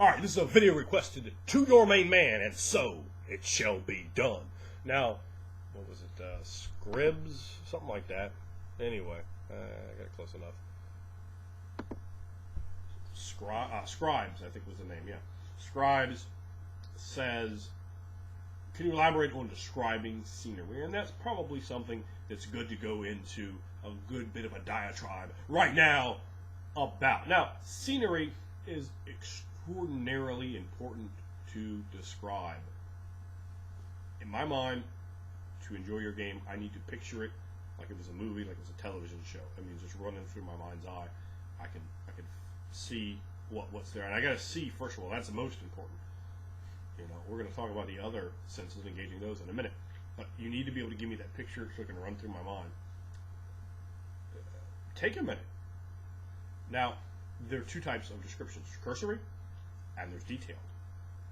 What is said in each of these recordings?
Alright, this is a video requested to your main man, and so it shall be done. Now, what was it, Scribs? Something like that. Anyway, I got it close enough. Scribes, I think was the name, yeah. Scribes says, can you elaborate on describing scenery? And that's probably something that's good to go into a good bit of a diatribe right now about. Now, scenery is extraordinarily important to describe. In my mind, to enjoy your game, I need to picture it like it was a movie, like it was a television show. I mean, just running through my mind's eye, I can see what's there, and I got to see, first of all, that's the most important. You know, we're going to talk about the other senses, engaging those in a minute, but you need to be able to give me that picture so it can run through my mind. Take a minute. Now, there are two types of descriptions: cursory and there's detailed.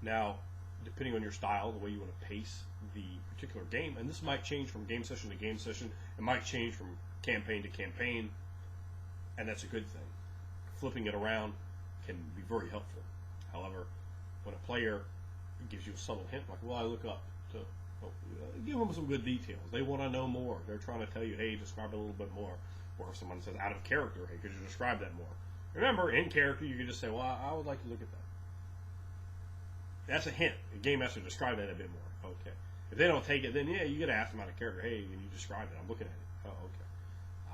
Now, depending on your style, the way you want to pace the particular game, and this might change from game session to game session, it might change from campaign to campaign, and that's a good thing. Flipping it around can be very helpful. However, when a player gives you a subtle hint, like, well, I look up to, give them some good details. They want to know more. They're trying to tell you, hey, describe it a little bit more. Or if someone says out of character, hey, could you describe that more? Remember, in character, you can just say, well, I would like to look at that. That's a hint. The game has to describe that a bit more. Okay. If they don't take it, then yeah, you got to ask them out of character. Hey, can you describe it? I'm looking at it. Oh, okay.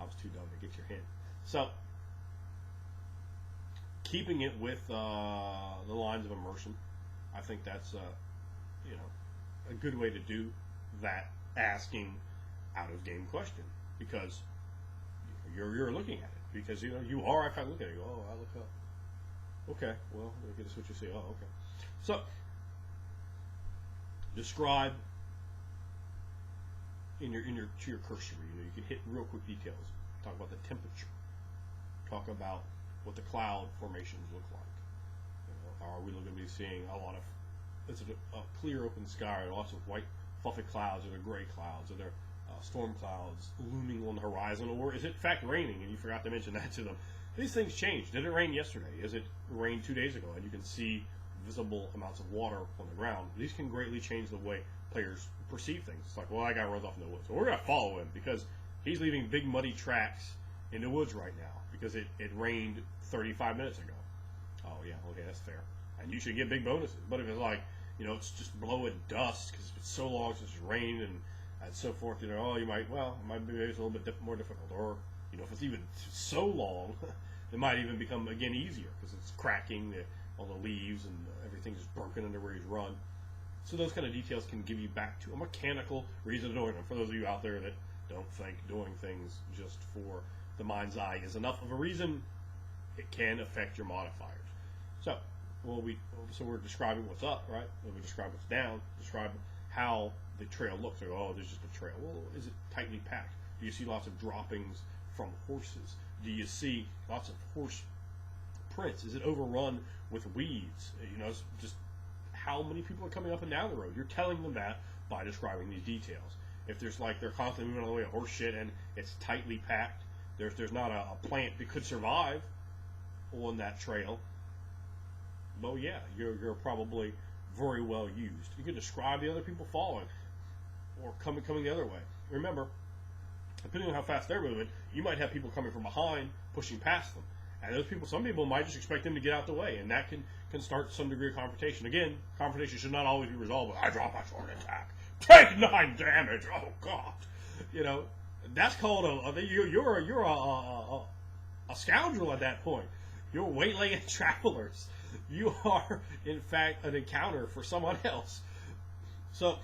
I was too dumb to get your hint. So, keeping it with the lines of immersion, I think that's a good way to do that. Asking out of game question, because you're looking at it, because you are kind of looking at it. Oh, I look up. Okay, well, that's what you see. Oh, okay. So, describe to your cursory. You can hit real quick details. Talk about the temperature. Talk about what the cloud formations look like. Are we going to be seeing a lot of? It's a clear open sky, or lots of white fluffy clouds, or the gray clouds, or there storm clouds looming on the horizon, or is it in fact raining and you forgot to mention that to them? These things change. Did it rain yesterday? Is it rained 2 days ago? And you can see visible amounts of water on the ground. These can greatly change the way players perceive things. It's like, well, that guy runs off in the woods. Well, we're going to follow him because he's leaving big muddy tracks in the woods right now because it rained 35 minutes ago. Oh, yeah, okay, that's fair. And you should get big bonuses. But if it's like, it's just blowing dust because it's so long since it's rained and so forth, oh, you might, well, it might be maybe it's a little bit more difficult. Or, if it's even so long, it might even become, again, easier because it's cracking all the leaves and everything's just broken under where he's run. So those kind of details can give you back to a mechanical reason to do it. And for those of you out there that don't think doing things just for the mind's eye is enough of a reason, it can affect your modifiers. So, we're describing what's up, right? We describe what's down, describe how the trail looks. Like, oh, there's just a trail. Well, is it tightly packed? Do you see lots of droppings from horses? Do you see lots of horse prints? Is it overrun with weeds? Just how many people are coming up and down the road. You're telling them that by describing these details. If there's they're constantly moving on the way of horse shit and it's tightly packed, there's not a plant that could survive on that trail. Well, yeah, you're probably very well used. You can describe the other people following or coming the other way. Remember, depending on how fast they're moving, you might have people coming from behind pushing past them. And those people, some people might just expect them to get out the way, and that can start some degree of confrontation. Again, confrontation should not always be resolved with, I drop my sword and attack. Take 9 damage! Oh, God! That's called you're a scoundrel at that point. You're waylaying travelers. You are, in fact, an encounter for someone else. So,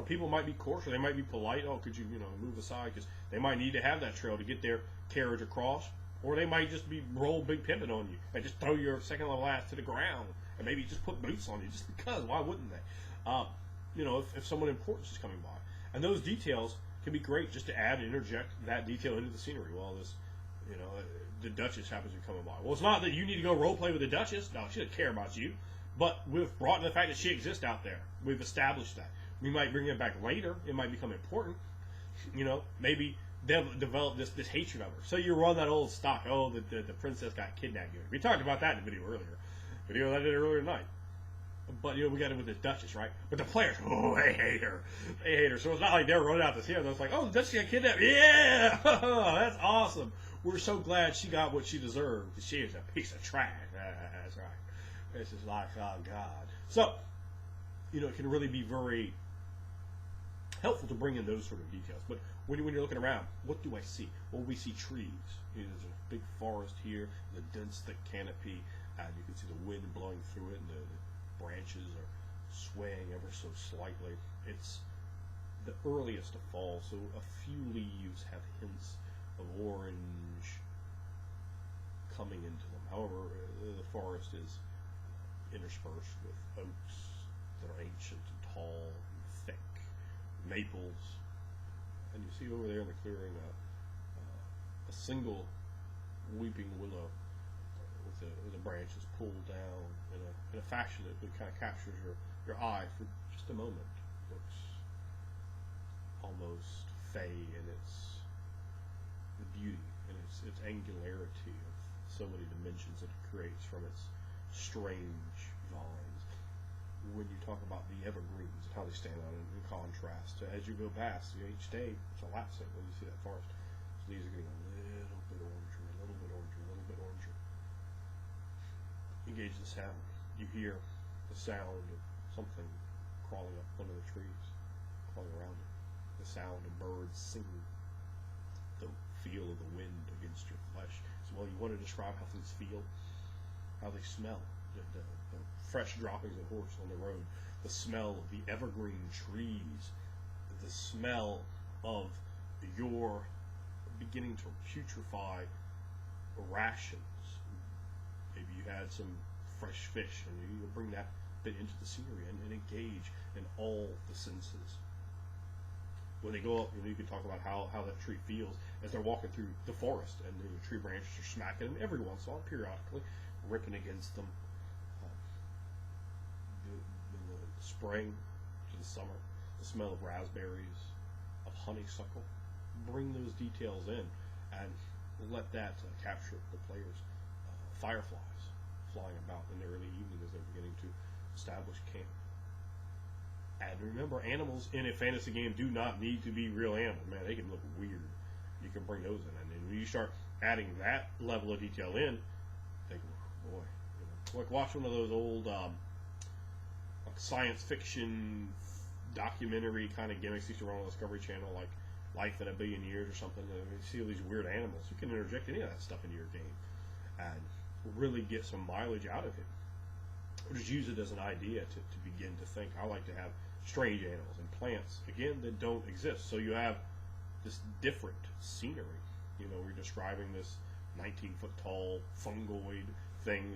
people might be coarse, or they might be polite. Oh, could you, move aside? Because they might need to have that trail to get their carriage across. Or they might just be roll big pimping on you and just throw your second level ass to the ground and maybe just put boots on you just because. Why wouldn't they? If someone important is coming by. And those details can be great just to add and interject that detail into the scenery while this, the Duchess happens to be coming by. Well, it's not that you need to go role play with the Duchess. No, she doesn't care about you. But we've brought in the fact that she exists out there. We've established that. We might bring it back later. It might become important. Maybe they'll develop this hatred of her. So you run that old stock. Oh, the princess got kidnapped. We talked about that in the video earlier. video that I did earlier tonight. But, we got it with the Duchess, right? But the players, they hate her. They hate her. So it's not like they're running out to see her. It's like, the Duchess got kidnapped. Yeah! That's awesome. We're so glad she got what she deserved. She is a piece of trash. That's right. It's just like, oh, God. So, it can really be very helpful to bring in those sort of details. But when you're looking around, what do I see? Well, we see trees. There's a big forest here, the dense, thick canopy, and you can see the wind blowing through it, and the branches are swaying ever so slightly. It's the earliest of fall, so a few leaves have hints of orange coming into them. However, the forest is interspersed with oaks that are ancient and tall and thick, maples, and you see over there in the clearing a single weeping willow with the branches pulled down in a fashion that kind of captures your eye for just a moment. It looks almost fey in its the beauty and its angularity of so many dimensions that it creates from its strange vines. When you talk about the evergreens and how they stand out in contrast, as you go past, each day it's elapsing when you see that forest. So these are getting a little bit oranger, a little bit oranger, a little bit oranger. Engage the sound. You hear the sound of something crawling up one of the trees, crawling around it. The sound of birds singing. The feel of the wind against your flesh. So, you want to describe how things feel, how they smell, the fresh droppings of horse on the road, the smell of the evergreen trees, the smell of your beginning to putrefy rations. Maybe you had some fresh fish, and you bring that bit into the scenery and engage in all the senses. When they go up, you can talk about how that tree feels as they're walking through the forest, and the tree branches are smacking them every once in a while, periodically, ripping against them. In the spring to the summer, the smell of raspberries, of honeysuckle. Bring those details in and let that capture the players. Fireflies flying about in the early evening as they're beginning to establish camp. And remember, animals in a fantasy game do not need to be real animals. Man, they can look weird. You can bring those in. And when you start adding that level of detail in, think, boy, like watch one of those old like science fiction documentary kind of gimmicks used to run on the Discovery Channel, like Life in a Billion Years or something. You see all these weird animals. You can interject any of that stuff into your game and really get some mileage out of it. Or just use it as an idea to begin to think. I like to have strange animals and plants, again, that don't exist. So you have this different scenery. We're describing this 19-foot tall fungoid thing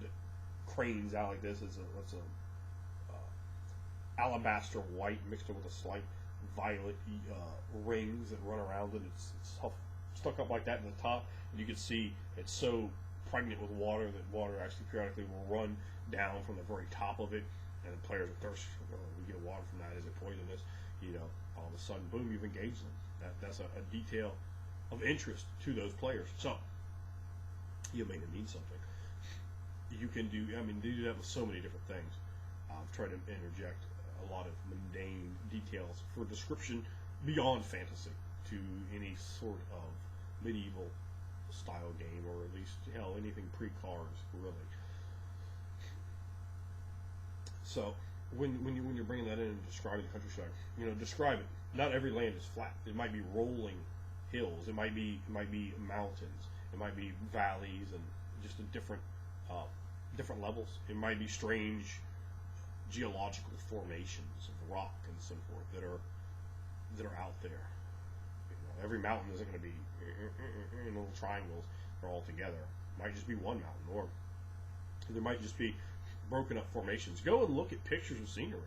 that cranes out like this. It's a alabaster white mixed with a slight violet rings that run around it. It's stuck up like that in the top, and you can see it's so pregnant with water that water actually periodically will run down from the very top of it, and the players are thirsty. We get water from that. Is it poisonous? All of a sudden, boom, you've engaged them. That's a detail of interest to those players. So you made it mean something. You can do. They do that with so many different things. I've tried to interject a lot of mundane details for description beyond fantasy to any sort of medieval style game, or at least anything pre-cars, really. So when you're bringing that in and describing the countryside, describe it. Not every land is flat. It might be rolling hills. It might be mountains. It might be valleys and just a different levels. It might be strange geological formations of rock and so forth that are out there. Every mountain isn't going to be in little triangles or all together. It might just be one mountain, or there might just be broken up formations. Go and look at pictures of scenery.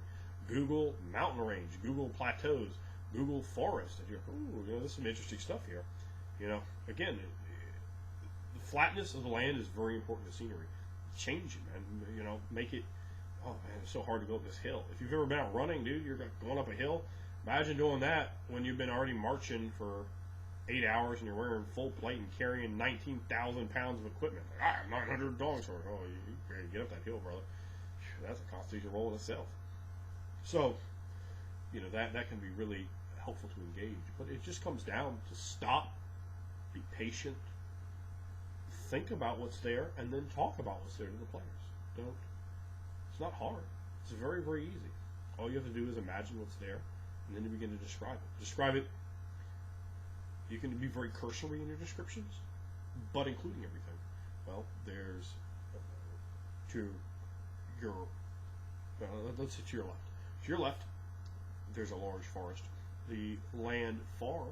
Google mountain range, Google plateaus, Google forest, and you're, there's some interesting stuff here. Again, the flatness of the land is very important to scenery. Change it, man. Make it. Oh man, it's so hard to go up this hill. If you've ever been out running, dude, you're going up a hill. Imagine doing that when you've been already marching for 8 hours and you're wearing full plate and carrying 19,000 pounds of equipment. Like, I have 900 dogs. Oh, you ready to get up that hill, brother? That's a constitutional role in itself. So, that can be really helpful to engage. But it just comes down to stop, be patient, think about what's there, and then talk about what's there to the players. It's not hard. It's very, very easy. All you have to do is imagine what's there, and then you begin to describe it. Describe it. You can be very cursory in your descriptions, but including everything. Well, there's let's say to your left. To your left, there's a large forest. The land far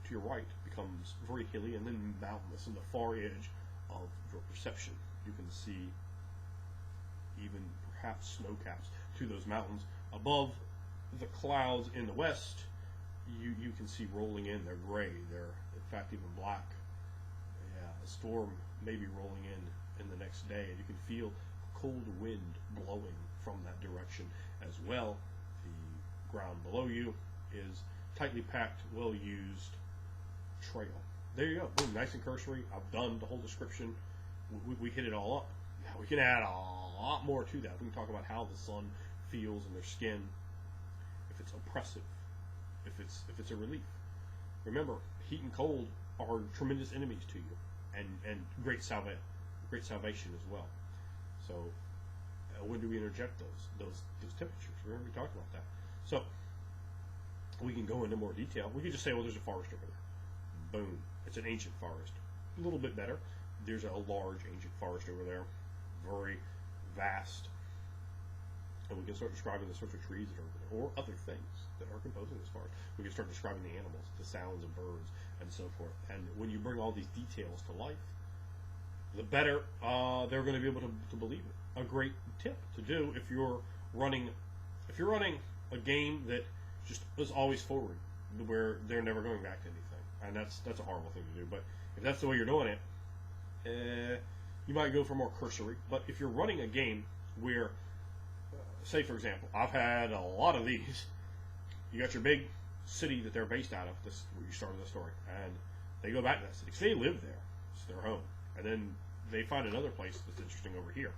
to your right becomes very hilly and then mountainous. On the far edge of your perception, you can see even perhaps snow caps to those mountains. Above the clouds in the west, you can see rolling in. They're gray. They're, in fact, even black. Yeah, a storm may be rolling in the next day, and you can feel a cold wind blowing from that direction as well. The ground below you is tightly packed, well-used trail. There you go. Boom, nice and cursory. I've done the whole description. We hit it all up. Now we can add a lot more to that. We can talk about how the sun feels in their skin, if it's oppressive, if it's a relief. Remember, heat and cold are tremendous enemies to you, and great salvation as well. So when do we interject those temperatures? Remember, we talked about that. So we can go into more detail. We can just say, well, there's a forest over there. Boom. It's an ancient forest. A little bit better. There's a large ancient forest over there. Very vast. And we can start describing the sorts of trees that are over there, or other things that are composing this forest. We can start describing the animals, the sounds of birds, and so forth. And when you bring all these details to life, the better they're going to be able to believe it. A great tip to do if you're running a game that just is always forward, where they're never going back to anything, and that's a horrible thing to do. But if that's the way you're doing it, you might go for more cursory. But if you're running a game where, say for example, I've had a lot of these. You got your big city that they're based out of. This is where you started the story, and they go back to that city. So they live there. It's their home, and then they find another place that's interesting over here.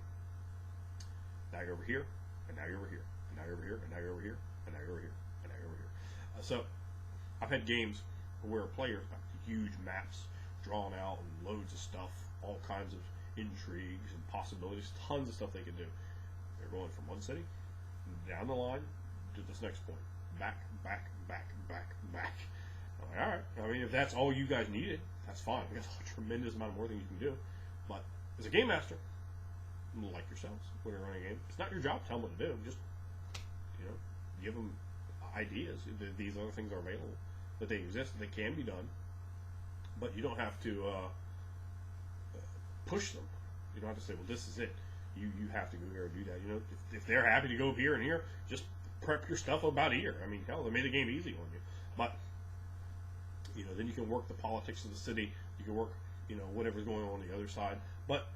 Now you're over here, and now you're over here, and now you're over here, and now you're over here, and now you're over here, and now you're over here. So I've had games where players got huge maps drawn out and loads of stuff, all kinds of intrigues and possibilities, tons of stuff they can do. They're going from one city down the line to this next point, back. I'm like, all right. I mean, if that's all you guys needed, that's fine. There's a tremendous amount more things you can do. But as a game master, like yourselves, when you're running a game, it's not your job to tell them what to do. Just, give them ideas. These other things are available, that they exist, that they can be done. But you don't have to push them. You don't have to say, well, this is it. You have to go here and do that. If they're happy to go here and here, just prep your stuff about here. I mean, hell, they made the game easy on you. But, then you can work the politics of the city. You can work, whatever's going on the other side. But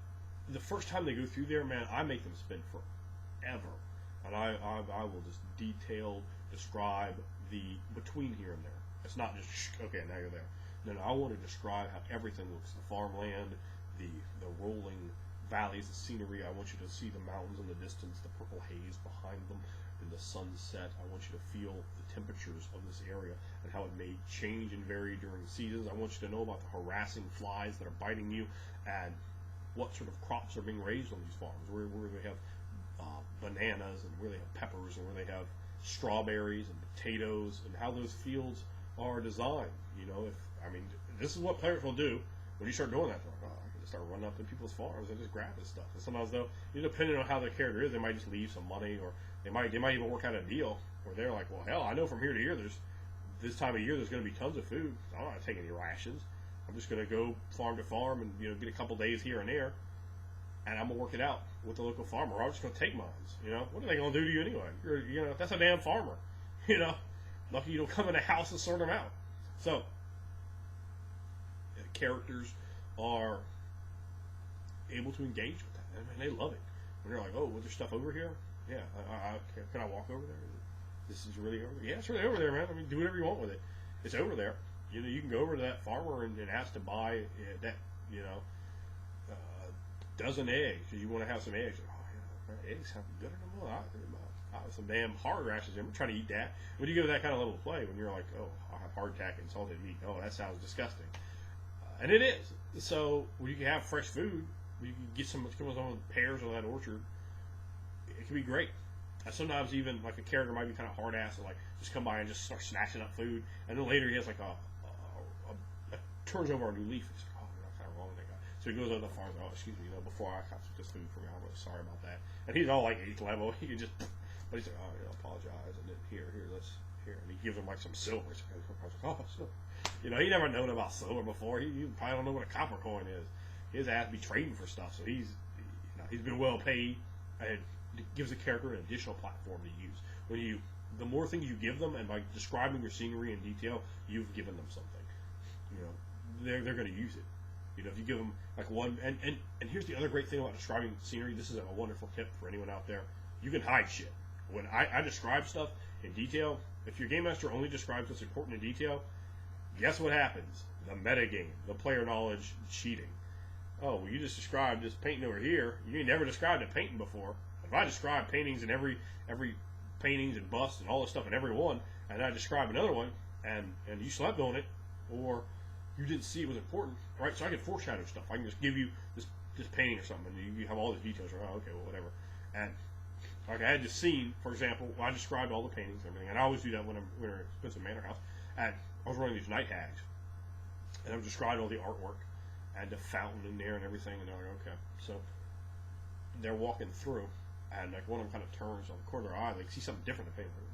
the first time they go through there, man, I make them spend forever. And I will just describe the between here and there. It's not just, okay, now you're there. No, I want to describe how everything looks. The farmland, the rolling valleys, the scenery. I want you to see the mountains in the distance, the purple haze behind them, and the sunset. I want you to feel the temperatures of this area and how it may change and vary during seasons. I want you to know about the harassing flies that are biting you, and what sort of crops are being raised on these farms, where they have bananas, and where they have peppers, and where they have strawberries and potatoes, and how those fields are designed. This is what players will do when you start doing that. They're like, I can just start running up to people's farms and just grab this stuff. And sometimes, though, depending on how their character is, they might just leave some money, or they might even work out a deal where they're like, well, hell, I know from here to here, this time of year, there's going to be tons of food. I'm not taking any rations. I'm just going to go farm to farm and get a couple days here and there, and I'm going to work it out with the local farmer. Or I'm just going to take mines. What are they going to do to you anyway? That's a damn farmer. Lucky you don't come in a house and sort them out. So characters are able to engage with that, and they love it. When they're like, oh, was there stuff over here? Yeah, can I walk over there? This is really over there? Yeah, it's really over there, man. I mean, do whatever you want with it. It's over there. you can go over to that farmer and ask to buy that, dozen eggs because you want to have some eggs. Oh, yeah, eggs sound good in the morning. I have some damn hard rashes. I'm trying to eat that. When you go to that kind of level of play, when you're like, oh, I have hardtack and salted meat. Oh, that sounds disgusting. And it is. So when you can have fresh food, you can get some pears on that orchard. It can be great. And sometimes even like a character might be kind of hard ass and like just come by and just start snatching up food, and then later he has like a turns over a new leaf. He's like, oh, I'm kind of wrong with that guy. So he goes over to the farm. Oh, excuse me, before I got this food for me, I'm really sorry about that. And he's all like 8th level. He can just, but he's like, oh, I apologize. And then here, and he gives him like some silver. So I was like, oh, silver. He never known about silver before. He probably don't know what a copper coin is. His ass be trading for stuff. So he's been well paid, and it gives a character an additional platform to use. The more things you give them, and by describing your scenery in detail, you've given them something. They're going to use it. If you give them like one, and here's the other great thing about describing scenery. This is a wonderful tip for anyone out there. You can hide shit. When I describe stuff in detail, if your game master only describes what's important in detail, guess what happens? The metagame, the player knowledge cheating. Oh, well, you just described this painting over here. You ain't never described a painting before. If I describe paintings in every paintings and busts and all this stuff in every one, and I describe another one, and you slept on it, or you didn't see it was important, right? So I can foreshadow stuff. I can just give you this painting or something, and you have all the details. Right? Oh, okay, well, whatever. And like I had this scene, for example, I described all the paintings and everything, and I always do that when we're in an expensive manor house. And I was running these night hags, and I was describing all the artwork and the fountain in there and everything, and they're like, okay. So they're walking through, and like one of them kind of turns on the corner of their eye, they see something different than painting,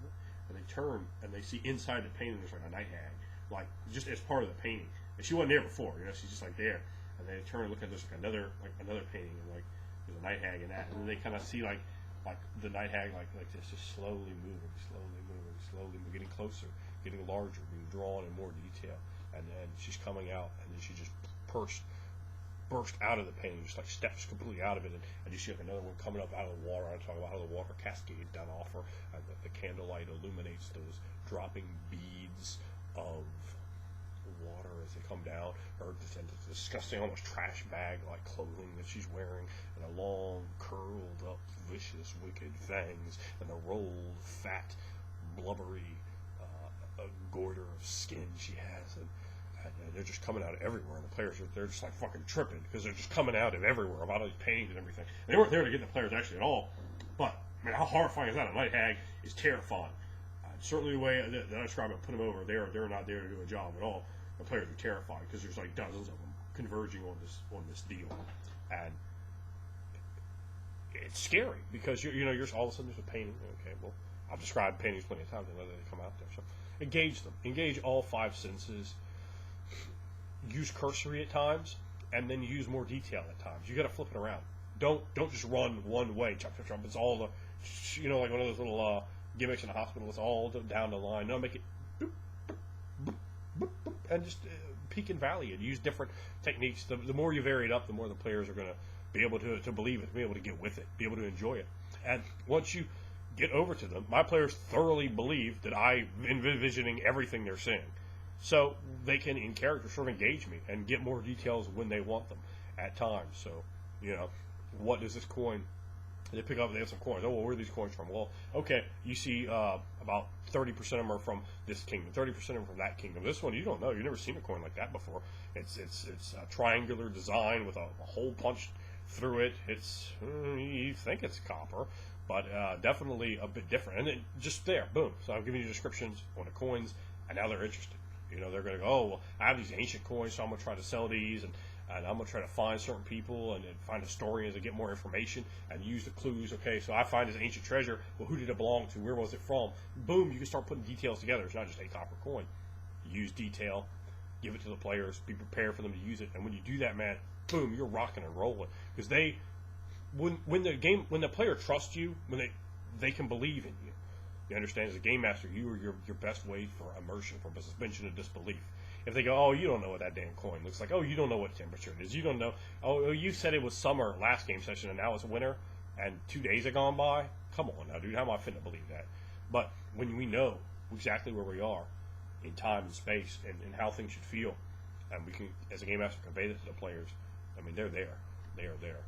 and they turn and they see inside the painting there's like a night hag, like just as part of the painting. And she wasn't there before, she's just like there. And they turn and look at this like another painting, and like there's a night hag in that, and then they kind of see like the night hag like this, just slowly moving, getting closer, getting larger, being drawn in more detail, and then she's coming out, and then she just burst out of the painting, just like steps completely out of it, and you see like another one coming up out of the water. I talk about how the water cascades down off her, and the candlelight illuminates those dropping beads of water as they come down, or this disgusting, almost trash bag-like clothing that she's wearing, and the long, curled up, vicious, wicked fangs, and the rolled, fat, blubbery goiter of skin she has, and they're just coming out of everywhere, and the players they're just like fucking tripping because they're just coming out of everywhere, about all these paintings and everything. They weren't there to get the players actually at all, but man, how horrifying is that? A night hag is terrifying. Certainly the way that I describe it, put them over, they're not there to do a job at all. The players are terrified because there's like dozens of them converging on this deal, and it's scary because you're all of a sudden there's a painting. Okay, well, I've described paintings plenty of times, and they come out there. So engage them, engage all 5 senses. Use cursory at times, and then use more detail at times. You got to flip it around. Don't just run one way. Chop. It's all the like one of those little gimmicks in the hospital. It's all down the line. No, make it boop, boop, boop, boop, and just peak and valley and use different techniques. The more you vary it up, the more the players are going to be able to believe it, be able to get with it, be able to enjoy it. And once you get over to them, my players thoroughly believe that I'm envisioning everything they're seeing. So they can, in character, sort of engage me and get more details when they want them at times. So, what does this coin, they pick up, they have some coins. Oh, well, where are these coins from? Well, okay, you see about 30% of them are from this kingdom, 30% of them from that kingdom. This one, you don't know. You've never seen a coin like that before. It's a triangular design with a hole punched through it. You think it's copper, but definitely a bit different. And then just there, boom. So I'm giving you descriptions on the coins, and now they're interested. They're going to go, oh, well, I have these ancient coins, so I'm going to try to sell these, and I'm going to try to find certain people and find historians and get more information and use the clues. Okay, so I find this ancient treasure. Well, who did it belong to? Where was it from? Boom, you can start putting details together. It's not just a copper coin. Use detail, give it to the players, be prepared for them to use it. And when you do that, man, boom, you're rocking and rolling. Because when the player trusts you, when they can believe in you. You understand, as a game master, you are your best way for immersion, for suspension of disbelief. If they go, oh, you don't know what that damn coin looks like. Oh, you don't know what temperature it is. You don't know. Oh, you said it was summer last game session, and now it's winter, and 2 days have gone by. Come on now, dude. How am I finna believe that? But when we know exactly where we are, in time and space and how things should feel. And we can, as a game master, convey that to the players. I mean, they're there. They are there.